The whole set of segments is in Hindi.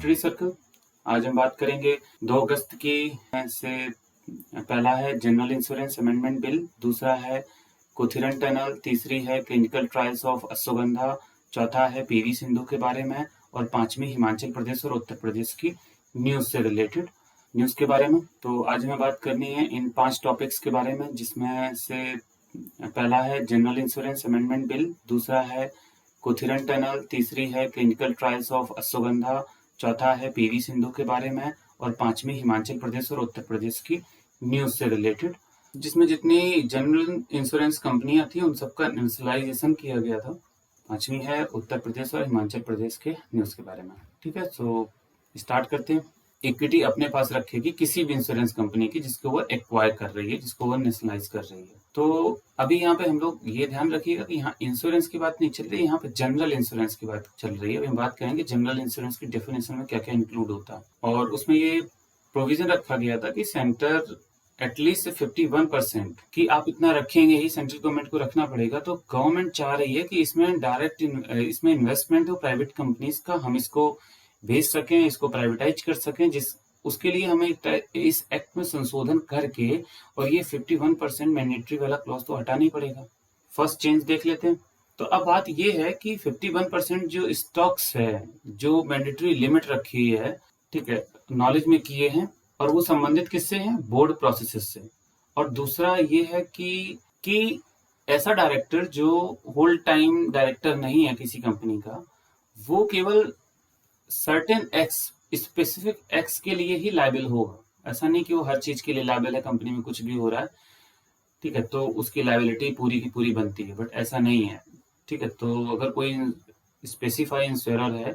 Study circle. आज हम बात करेंगे 2 अगस्त की से पहला है जनरल इंश्योरेंस अमेंडमेंट बिल, दूसरा है कोथिरन टनल, तीसरी है क्लिनिकल ट्रायल्स ऑफ अश्वगंधा, चौथा है पीवी सिंधु के बारे में और पांचवी हिमाचल प्रदेश और उत्तर प्रदेश की न्यूज से रिलेटेड न्यूज के बारे में। तो आज हमें बात करनी है इन 5 टॉपिक्स के बारे में, जिसमें से पहला है जनरल इंश्योरेंस अमेंडमेंट बिल, दूसरा है कोथिरन टनल, तीसरी है क्लिनिकल ट्रायल्स ऑफ अश्वगंधा, चौथा है पीवी सिंधु के बारे में और पांचवी हिमाचल प्रदेश और उत्तर प्रदेश की न्यूज से रिलेटेड, जिसमें जितनी जनरल इंश्योरेंस कंपनियां थी उन सबका नेशनलाइजेशन किया गया था। पांचवी है उत्तर प्रदेश और हिमाचल प्रदेश के न्यूज के बारे में। ठीक है, सो स्टार्ट करते हैं। इक्विटी अपने पास रखेगी किसी भी इंश्योरेंस कंपनी की जिसको वो एक्वायर कर रही है, जिसको वो नेशनलाइज कर रही है। तो अभी यहाँ पे हम लोग ये ध्यान रखिएगा कि यहाँ इंश्योरेंस की बात नहीं चल रही है, यहाँ पे जनरल इंश्योरेंस की बात चल रही है। अभी हम बात करेंगे जनरल इंश्योरेंस की डेफिनेशन में क्या क्या इंक्लूड होता है। और उसमें ये प्रोविजन रखा गया था कि सेंटर एटलीस्ट 51% कि आप इतना रखेंगे ही, सेंट्रल गवर्नमेंट को रखना पड़ेगा। तो गवर्नमेंट चाह रही है कि इसमें डायरेक्ट इसमें इन्वेस्टमेंट हो प्राइवेट कंपनीज का, हम इसको भेज सकें, इसको प्राइवेटाइज कर सकें, जिस उसके लिए हमें इस एक्ट में संशोधन करके और ये 51% मैंडेटरी वाला क्लॉज तो हटाना ही पड़ेगा। फर्स्ट चेंज देख लेते हैं। तो अब बात ये है कि 51% जो स्टॉक्स है, जो मैंडेटरी लिमिट रखी है, ठीक है, नॉलेज में किए हैं और वो संबंधित किससे हैं? बोर्ड प्रोसेसेस से। और दूसरा ये है कि ऐसा डायरेक्टर जो होल टाइम डायरेक्टर नहीं है किसी कंपनी का, वो केवल सर्टेन एक्स, स्पेसिफिक एक्स के लिए ही लायबल होगा। ऐसा नहीं कि वो हर चीज के लिए लायबल है, कंपनी में कुछ भी हो रहा है, ठीक है, तो उसकी लायबिलिटी पूरी की पूरी बनती है, बट ऐसा नहीं है। ठीक है, तो अगर कोई स्पेसिफाई इंश्योरर है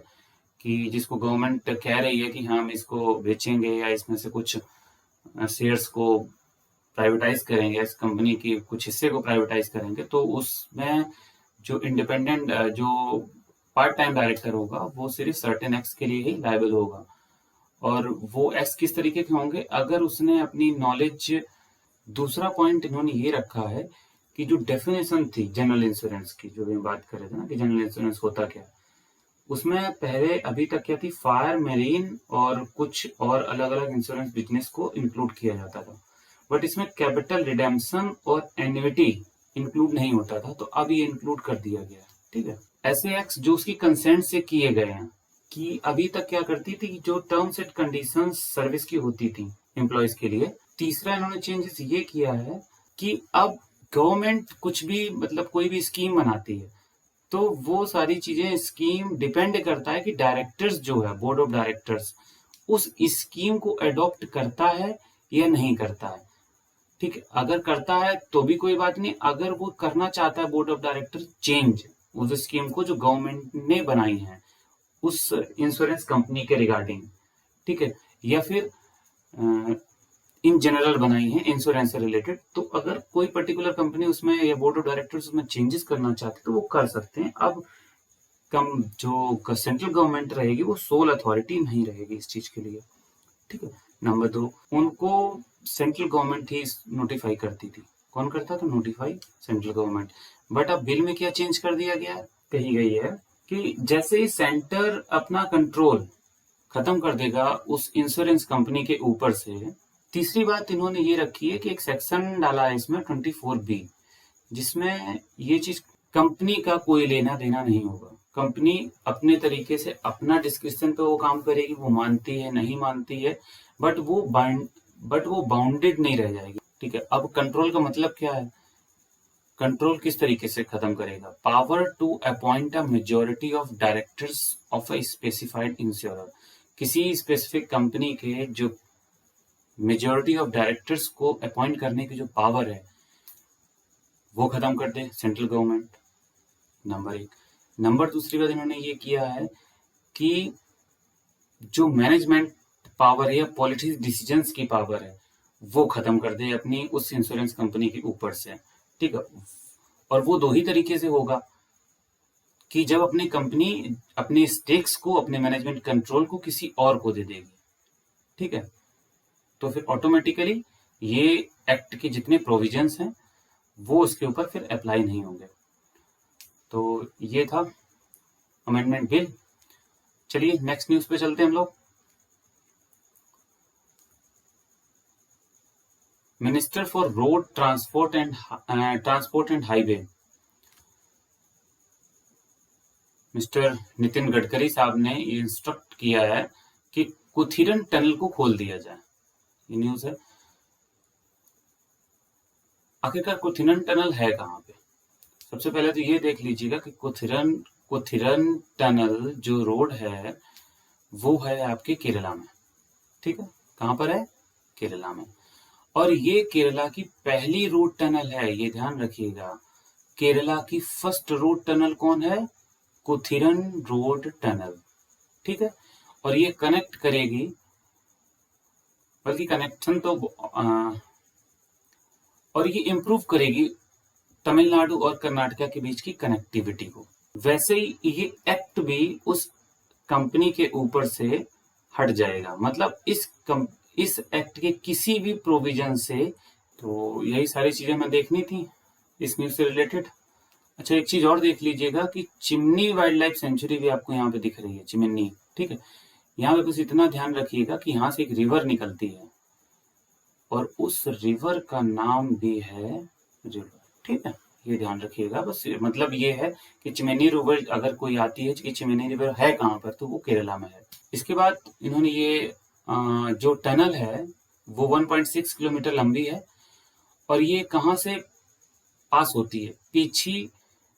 कि जिसको गवर्नमेंट कह रही है कि हाँ हम इसको बेचेंगे या इसमें से कुछ शेयर्स को प्राइवेटाइज करेंगे, इस कंपनी की कुछ हिस्से को प्राइवेटाइज करेंगे, तो उसमें जो इंडिपेंडेंट जो पार्ट टाइम डायरेक्टर होगा वो सिर्फ सर्टेन एक्स के लिए ही लायबल होगा। और वो एक्स किस तरीके के होंगे? अगर उसने अपनी नॉलेज, दूसरा पॉइंट इन्होंने ये रखा है कि जो डेफिनेशन थी जनरल इंश्योरेंस की, जो भी बात कर रहे थे ना कि जनरल इंश्योरेंस होता क्या, उसमें पहले अभी तक क्या थी? फायर, मेरीन और कुछ और अलग अलग इंश्योरेंस बिजनेस को इंक्लूड किया जाता था, बट इसमें कैपिटल रिडेम्पशन और एन्युइटी इंक्लूड नहीं होता था, तो अब ये इंक्लूड कर दिया गया है। ठीक है, ऐसे एक्ट जो उसकी कंसेंट से किए गए हैं, कि अभी तक क्या करती थी कि जो टर्म्स एंड कंडीशंस सर्विस की होती थी एम्प्लॉयज के लिए। तीसरा इन्होंने चेंजेस ये किया है कि अब गवर्नमेंट कुछ भी, मतलब कोई भी स्कीम बनाती है, तो वो सारी चीजें, स्कीम डिपेंड करता है कि डायरेक्टर्स जो है, बोर्ड ऑफ डायरेक्टर्स, उस स्कीम को अडॉप्ट करता है या नहीं करता है। ठीक है, अगर करता है तो भी कोई बात नहीं, अगर वो करना चाहता है बोर्ड ऑफ डायरेक्टर चेंज उस स्कीम को जो गवर्नमेंट ने बनाई है उस इंश्योरेंस कंपनी के रिगार्डिंग, ठीक है, या फिर इन जनरल बनाई है इंश्योरेंस से रिलेटेड, तो अगर कोई पर्टिकुलर कंपनी उसमें या बोर्ड ऑफ डायरेक्टर्स उसमें चेंजेस करना चाहते तो वो कर सकते हैं। अब जो सेंट्रल गवर्नमेंट रहेगी वो सोल अथॉरिटी नहीं रहेगी इस चीज के लिए। ठीक है, नंबर 2, उनको सेंट्रल गवर्नमेंट ही नोटिफाई करती थी। कौन करता था? Notify central government. बट अब बिल में क्या चेंज कर दिया गया है? कही गई है कि जैसे ही सेंटर अपना कंट्रोल खत्म कर देगा उस इंश्योरेंस कंपनी के ऊपर से, तीसरी बात इन्होंने ये रखी है कि एक सेक्शन डाला है इसमें 24B, जिसमें ये चीज कंपनी का कोई लेना देना नहीं होगा। कंपनी अपने तरीके से अपना डिस्क्रिप्शन पे वो काम करेगी, वो मानती है नहीं मानती है, बट वो बाउंडेड नहीं रह जाएगी। ठीक है, अब कंट्रोल का मतलब क्या है? कंट्रोल किस तरीके से खत्म करेगा? Power to appoint a majority of directors of a specified insurer. किसी स्पेसिफिक कंपनी के जो मेजोरिटी ऑफ डायरेक्टर्स को अपॉइंट करने की जो पावर है वो खत्म कर दे सेंट्रल गवर्नमेंट, नंबर 1। नंबर दूसरी बात इन्होंने ये किया है कि जो मैनेजमेंट पावर है या पॉलिसी डिसीजंस की पावर है वो खत्म कर दे अपनी उस इंश्योरेंस कंपनी के ऊपर से। ठीक है, और वो 2 ही तरीके से होगा कि जब अपनी कंपनी अपने स्टेक्स को, अपने मैनेजमेंट कंट्रोल को किसी और को दे देगी। ठीक है, तो फिर ऑटोमेटिकली ये एक्ट के जितने प्रोविजंस हैं वो उसके ऊपर फिर अप्लाई नहीं होंगे। तो ये था अमेंडमेंट बिल। चलिए नेक्स्ट न्यूज पे चलते हैं हम लोग। Minister for road transport and highway mister Nitin Gadkari साहब ने इंस्ट्रक्ट किया है कि कुथिरन टनल को खोल दिया जाए। ये न्यूज है। आखिरकार कुथिरन टनल है कहाँ पे? सबसे पहले तो ये देख लीजिएगा कि कुथिरन टनल जो रोड है वो है आपके केरला में। ठीक है, कहाँ पर है? केरला में। और ये केरला की पहली रोड टनल है, ये ध्यान रखिएगा। केरला की फर्स्ट रोड टनल कौन है? कुथिरन रोड टनल। ठीक है, और ये कनेक्ट करेगी, बल्कि कनेक्शन तो और ये इंप्रूव करेगी तमिलनाडु और कर्नाटका के बीच की कनेक्टिविटी को। वैसे ही ये एक्ट भी उस कंपनी के ऊपर से हट जाएगा, मतलब इस एक्ट के किसी भी प्रोविजन से। तो यही सारी चीजें मैं देखनी थी इस न्यूज से रिलेटेड। अच्छा, एक चीज और देख लीजिएगा कि चिमनी वाइल्ड लाइफ सेंचुरी भी आपको यहाँ पे दिख रही है, चिमनी। ठीक है, यहाँ पे बस इतना ध्यान रखिएगा कि यहाँ से एक रिवर निकलती है और उस रिवर का नाम भी है रिवर। ठीक है, ये ध्यान रखिएगा। बस मतलब ये है कि चिमनी रिवर अगर कोई आती है कि चिमनी रिवर है कहाँ पर, तो वो केरला में है। इसके बाद इन्होंने ये जो टनल है वो 1.6 किलोमीटर लंबी है और ये कहाँ से पास होती है? पीछी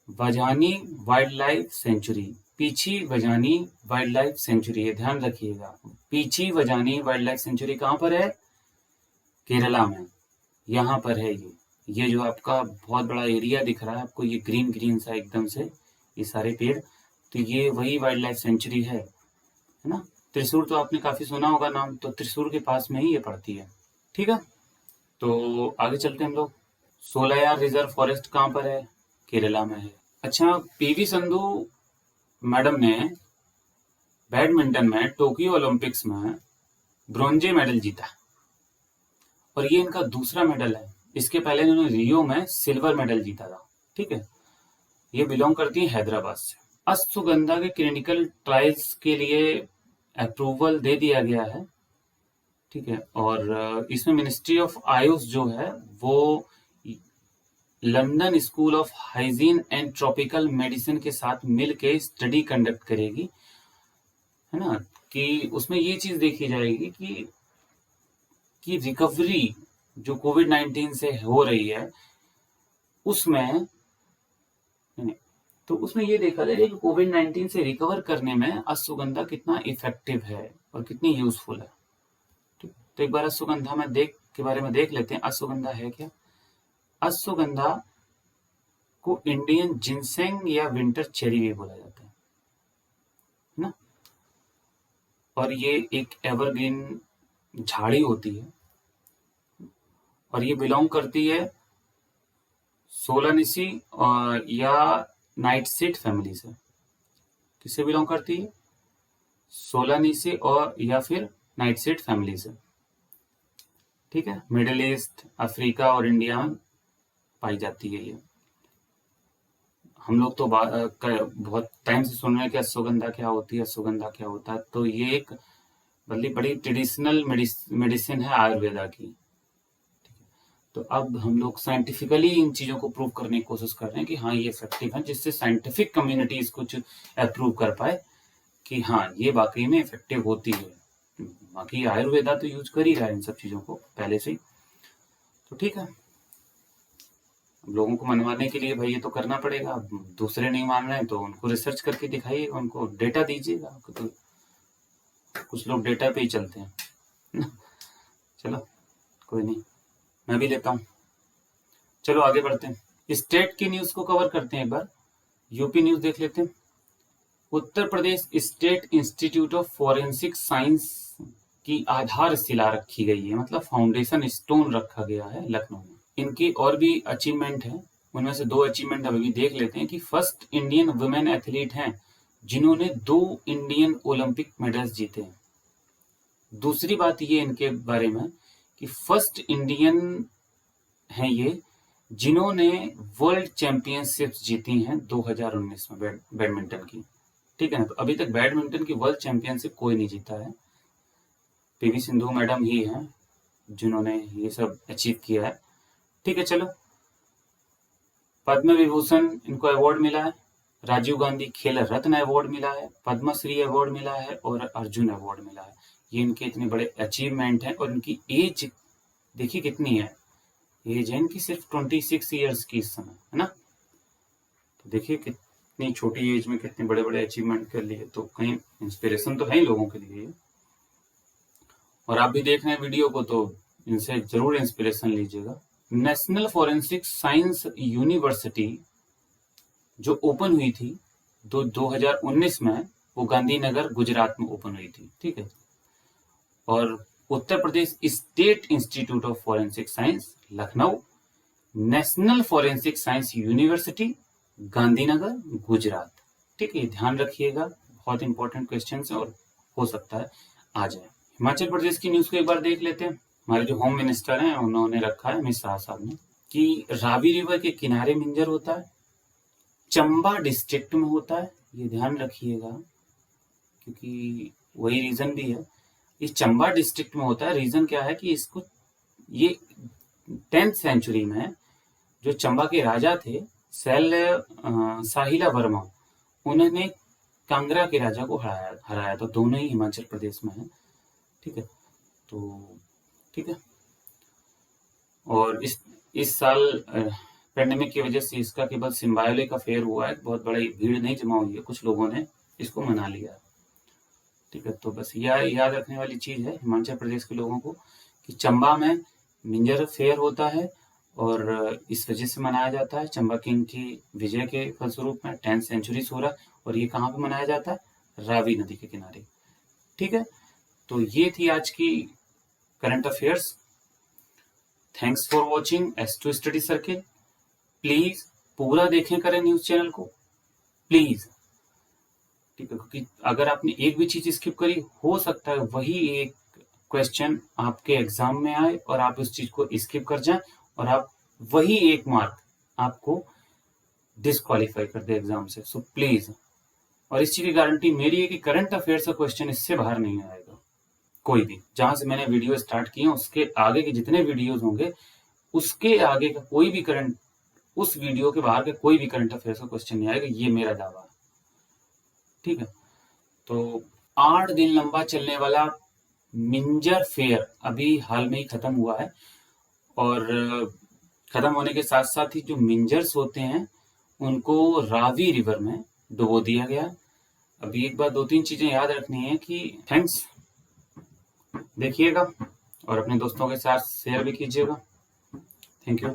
वजानी वाइल्ड लाइफ सेंचुरी। पीछी वजानी वाइल्ड लाइफ सेंचुरी, ये ध्यान रखिएगा। पीछी वजानी वाइल्ड लाइफ सेंचुरी कहाँ पर है? केरला में। यहाँ पर है ये जो आपका बहुत बड़ा एरिया दिख रहा है आपको, ये ग्रीन ग्रीन सा एकदम से, ये सारे पेड़, तो ये वही वाइल्ड लाइफ सेंचुरी है ना। त्रिशूर तो आपने काफी सुना होगा नाम, तो त्रिशूर के पास में ही ये पड़ती है। ठीक है, तो आगे चलते हैं हम लोग। सोलायार रिजर्व फॉरेस्ट कहाँ पर है? केरला में है। अच्छा, पीवी संधू मैडम ने बैडमिंटन में टोक्यो ओलंपिक्स में ब्रॉन्जे मेडल जीता और ये इनका दूसरा मेडल है। इसके पहले इन्होंने रियो में सिल्वर मेडल जीता था। ठीक है, ये बिलोंग करती है हैदराबाद से। अश्वगंधा के क्लिनिकल ट्रायल्स के लिए अप्रूवल दे दिया गया है। ठीक है, और इसमें मिनिस्ट्री ऑफ आयुष जो है वो London school of hygiene and tropical medicine के साथ मिलके स्टडी कंडक्ट करेगी, है ना। कि उसमें ये चीज देखी जाएगी कि रिकवरी जो कोविड-19 से हो रही है उसमें, तो उसमें ये देखा जाएगा कि कोविड-19 से रिकवर करने में अश्वगंधा कितना इफेक्टिव है और कितनी यूजफुल है। ठीक, तो एक बार अश्वगंधा के बारे में देख लेते हैं। अश्वगंधा है क्या? अश्वगंधा को इंडियन जिनसेंग या विंटर चेरी भी बोला जाता है ना। और ये एक एवरग्रीन झाड़ी होती है और ये बिलोंग करती है सोलानिसी या नाइटसीड फैमिली से। किससे बिलोंग करती है? सोलानिसी और या फिर नाइटसीड फैमिली से। ठीक है, मिडिल ईस्ट, अफ्रीका और इंडिया में पाई जाती है ये। हम लोग तो बहुत टाइम से सुन रहे हैं कि अश्वगंधा क्या होती है, अश्वगंधा क्या होता है। तो ये एक बड़ी ट्रेडिशनल मेडिसिन है आयुर्वेदा की। तो अब हम लोग साइंटिफिकली इन चीजों को प्रूव करने की कोशिश कर रहे हैं कि हाँ ये इफेक्टिव है, जिससे साइंटिफिक कम्युनिटी इसको अप्रूव कर पाए कि हाँ ये वाकई में इफेक्टिव होती है। बाकी आयुर्वेदा तो यूज कर ही रहा है इन सब चीजों को पहले से ही। तो ठीक है, लोगों को मनवाने के लिए भाई ये तो करना पड़ेगा। दूसरे नहीं मान रहे हैं तो उनको रिसर्च करके दिखाइएगा, उनको डेटा दीजिएगा। तो कुछ लोग डेटा पे ही चलते हैं। चलो कोई नहीं, मैं भी लेता हूँ। चलो आगे बढ़ते हैं। स्टेट की न्यूज को कवर करते हैं एक बार। यूपी न्यूज देख लेते हैं। Uttar Pradesh state institute of forensic science की आधारशिला रखी गई है, मतलब फाउंडेशन स्टोन रखा गया है लखनऊ में। इनकी और भी अचीवमेंट है, उनमें से 2 अचीवमेंट अभी देख लेते हैं कि फर्स्ट इंडियन वुमेन एथलीट हैं जिन्होंने 2 इंडियन ओलंपिक मेडल्स जीते हैं। दूसरी बात ये इनके बारे में कि फर्स्ट इंडियन हैं ये जिन्होंने वर्ल्ड चैंपियनशिप्स जीती हैं 2019 में बैडमिंटन की। ठीक है ना। तो अभी तक बैडमिंटन की वर्ल्ड चैंपियनशिप कोई नहीं जीता है, पीवी सिंधु मैडम ही हैं जिन्होंने ये सब अचीव किया है। ठीक है, चलो। पद्म विभूषण इनको अवार्ड मिला है, राजीव गांधी खेल रत्न अवार्ड मिला है, पद्मश्री अवार्ड मिला है और अर्जुन अवार्ड मिला है। ये इनके इतने बड़े अचीवमेंट हैं। और इनकी एज देखिए कितनी है, एज है इनकी सिर्फ 26 ईयर्स की इस समय, है ना। तो देखिए कितनी छोटी एज में कितने बड़े बड़े अचीवमेंट कर लिए, तो कहीं इंस्पिरेशन तो है ही लोगों के लिए। और आप भी देख रहे हैं वीडियो को तो इनसे जरूर इंस्पिरेशन लीजिएगा। नेशनल फॉरेंसिक साइंस यूनिवर्सिटी जो ओपन हुई थी 2019 में, वो गांधीनगर गुजरात में ओपन हुई थी। ठीक है। और Uttar Pradesh state institute of forensic science Lucknow, national forensic science university Gandhinagar Gujarat. ठीक है, ध्यान रखिएगा, बहुत इंपॉर्टेंट क्वेश्चन है और हो सकता है आ जाए। हिमाचल प्रदेश की न्यूज को एक बार देख लेते हैं। हमारे जो होम मिनिस्टर हैं उन्होंने रखा है, अमित शाह साहब ने, कि रावी रिवर के किनारे मिंजर होता है, चंबा डिस्ट्रिक्ट में होता है। ये ध्यान रखिएगा क्योंकि वही रीजन भी है, इस चंबा डिस्ट्रिक्ट में होता है। रीजन क्या है कि इसको ये 10th सेंचुरी में जो चंबा के राजा थे साहिला वर्मा, उन्होंने कांगड़ा के राजा को हराया था। दोनों ही हिमाचल प्रदेश में है। ठीक है, तो ठीक है। और इस साल पेंडेमिक की वजह से इसका केवल सिम्बायोलिक अफेयर हुआ है, बहुत बड़ी भीड़ नहीं जमा हुई है, कुछ लोगों ने इसको मना लिया। ठीक है, तो बस यह याद रखने वाली चीज है हिमाचल प्रदेश के लोगों को कि चंबा में मिंजर फेयर होता है और इस वजह से मनाया जाता है। चंबा किंग की विजय के फलस्वरूप में 10th सेंचुरी हो रहा है। और ये कहाँ पे मनाया जाता है? रावी नदी के किनारे। ठीक है, तो ये थी आज की current affairs. Thanks for watching S2 study circle. Please पूरा देखें करें न्यूज चैनल को, प्लीज। ठीक है, क्योंकि अगर आपने एक भी चीज स्किप करी, हो सकता है वही एक क्वेश्चन आपके एग्जाम में आए और आप उस चीज को स्किप कर जाएं और आप वही एक मार्क आपको डिस्क्वालीफाई कर दे एग्जाम से। सो प्लीज, और इस चीज की गारंटी मेरी है कि करंट अफेयर्स का क्वेश्चन इससे बाहर नहीं आएगा कोई भी। जहां से मैंने वीडियो स्टार्ट किए उसके आगे के जितने वीडियोज होंगे, उसके आगे का कोई भी करंट, उस वीडियो के बाहर का कोई भी करंट अफेयर्स का क्वेश्चन नहीं आएगा, ये मेरा दावा है। ठीक है, तो 8 दिन लंबा चलने वाला मिंजर फेयर अभी हाल में ही खत्म हुआ है। और खत्म होने के साथ साथ ही जो मिंजर्स होते हैं उनको रावी रिवर में डुबो दिया गया। अभी एक बार 2-3 चीजें याद रखनी है कि थैंक्स देखिएगा और अपने दोस्तों के साथ शेयर भी कीजिएगा। Thank you.